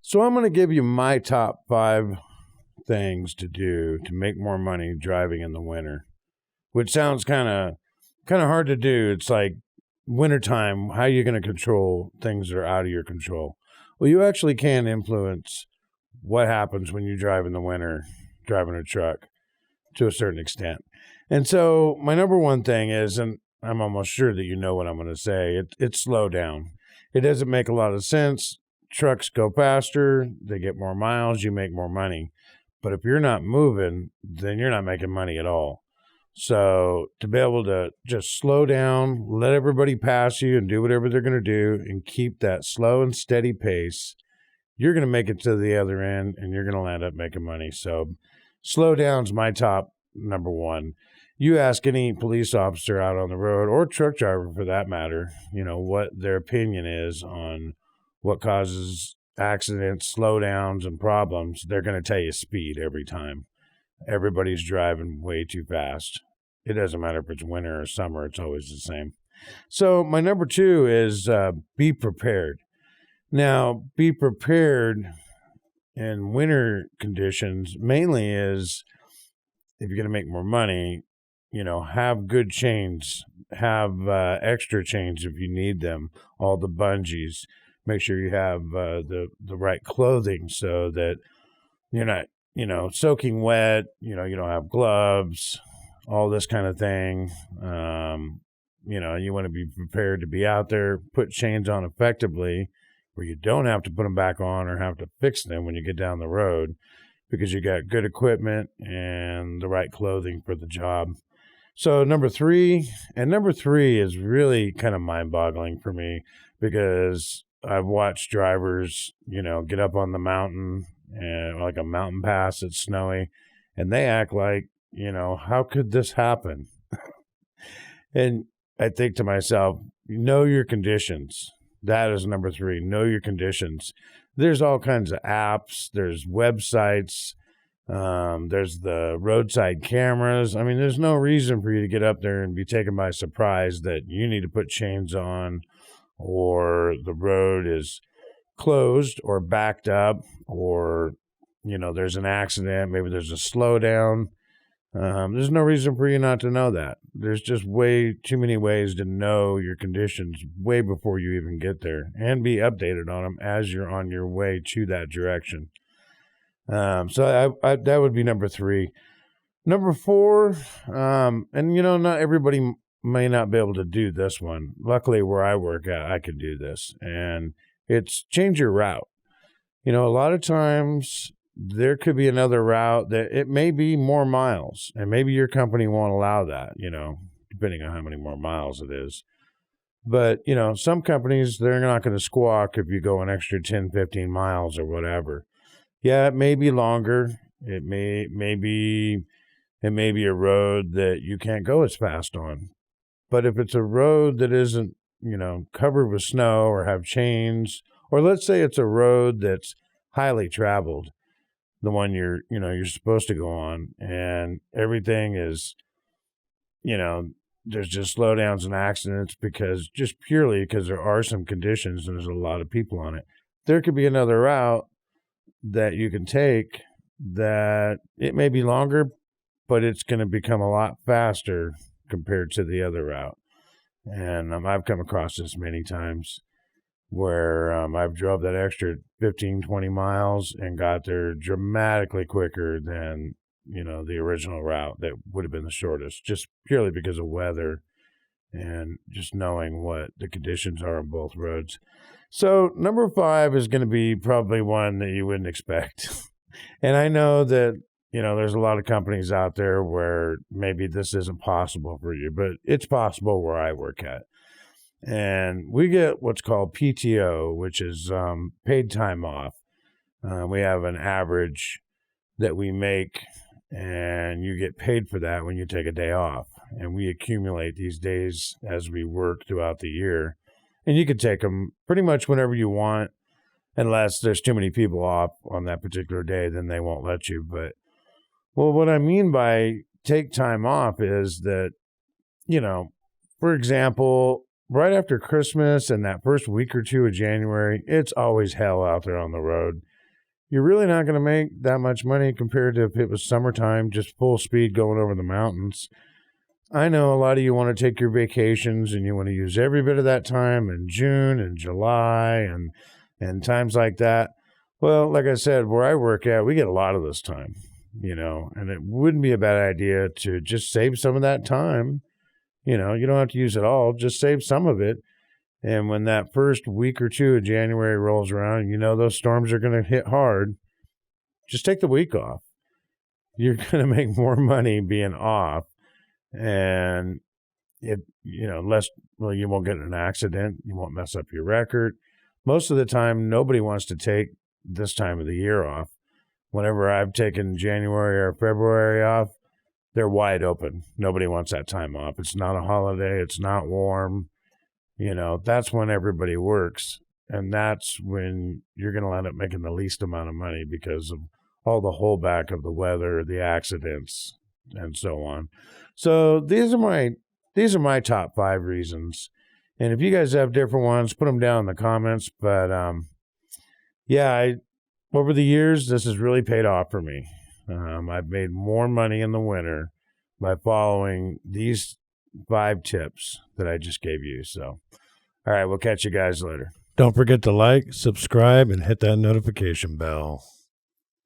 So I'm going to give you my top 5 things to do to make more money driving in the winter, which sounds kind of hard to do. It's like wintertime. How are you going to control things that are out of your control? Well, you actually can influence what happens when you drive in the winter, driving a truck to a certain extent. And so my number one thing is, and I'm almost sure that you know what I'm going to say, it's slow down. It doesn't make a lot of sense. Trucks go faster, they get more miles, you make more money. But if you're not moving, then you're not making money at all. So to be able to just slow down, let everybody pass you and do whatever they're going to do and keep that slow and steady pace, you're going to make it to the other end and you're going to land up making money. So slow down's my top number one. You ask any police officer out on the road or truck driver for that matter, what their opinion is on what causes accidents, slowdowns, and problems. They're going to tell you speed every time. Everybody's driving way too fast. It doesn't matter if it's winter or summer. It's always the same. So my number 2 is be prepared. Now, be prepared in winter conditions mainly is if you're going to make more money, have good chains, have extra chains if you need them, all the bungees. Make sure you have the right clothing so that you're not, soaking wet, you don't have gloves, all this kind of thing. You want to be prepared to be out there, put chains on effectively where you don't have to put them back on or have to fix them when you get down the road because you got good equipment and the right clothing for the job. So number 3 is really kind of mind-boggling for me because I've watched drivers, get up on the mountain and like a mountain pass, it's snowy, and they act like, how could this happen? And I think to myself, know your conditions. That is number 3. Know your conditions. There's all kinds of apps. There's websites. There's the roadside cameras. I mean, there's no reason for you to get up there and be taken by surprise that you need to put chains on or the road is closed or backed up or, there's an accident. Maybe there's a slowdown. There's no reason for you not to know that. There's just way too many ways to know your conditions way before you even get there and be updated on them as you're on your way to that direction. So that would be number 3. Number 4, and not everybody may not be able to do this one. Luckily, where I work at, I can do this, and it's change your route. A lot of times there could be another route that it may be more miles, and maybe your company won't allow that, depending on how many more miles it is. But, some companies, they're not going to squawk if you go an extra 10, 15 miles or whatever. Yeah, it may be longer. It may be a road that you can't go as fast on. But if it's a road that isn't, covered with snow or have chains, or let's say it's a road that's highly traveled, the one you're supposed to go on, and everything is, there's just slowdowns and accidents purely because there are some conditions and there's a lot of people on it. There could be another route that you can take that it may be longer, but it's going to become a lot faster compared to the other route. And I've come across this many times where I've drove that extra 15, 20 miles and got there dramatically quicker than, the original route that would have been the shortest, just purely because of weather and just knowing what the conditions are on both roads. So number 5 is going to be probably one that you wouldn't expect. And I know that, there's a lot of companies out there where maybe this isn't possible for you, but it's possible where I work at. And we get what's called PTO, which is paid time off. We have an average that we make, and you get paid for that when you take a day off. And we accumulate these days as we work throughout the year. And you can take them pretty much whenever you want, unless there's too many people off on that particular day, then they won't let you. But, well, what I mean by take time off is that, for example, right after Christmas and that first week or two of January, it's always hell out there on the road. You're really not going to make that much money compared to if it was summertime, just full speed going over the mountains. I know a lot of you want to take your vacations and you want to use every bit of that time in June and July and times like that. Well, like I said, where I work at, we get a lot of this time, and it wouldn't be a bad idea to just save some of that time. You don't have to use it all, just save some of it. And when that first week or two of January rolls around, those storms are going to hit hard, just take the week off. You're going to make more money being off. And you won't get in an accident. You won't mess up your record. Most of the time, nobody wants to take this time of the year off. Whenever I've taken January or February off, they're wide open. Nobody wants that time off. It's not a holiday. It's not warm. That's when everybody works. And that's when you're going to end up making the least amount of money because of all the holdback of the weather, the accidents, and so on. So these are my top 5 reasons. And if you guys have different ones, put them down in the comments. But over the years, this has really paid off for me. I've made more money in the winter by following these 5 tips that I just gave you. So, all right, we'll catch you guys later. Don't forget to like, subscribe, and hit that notification bell.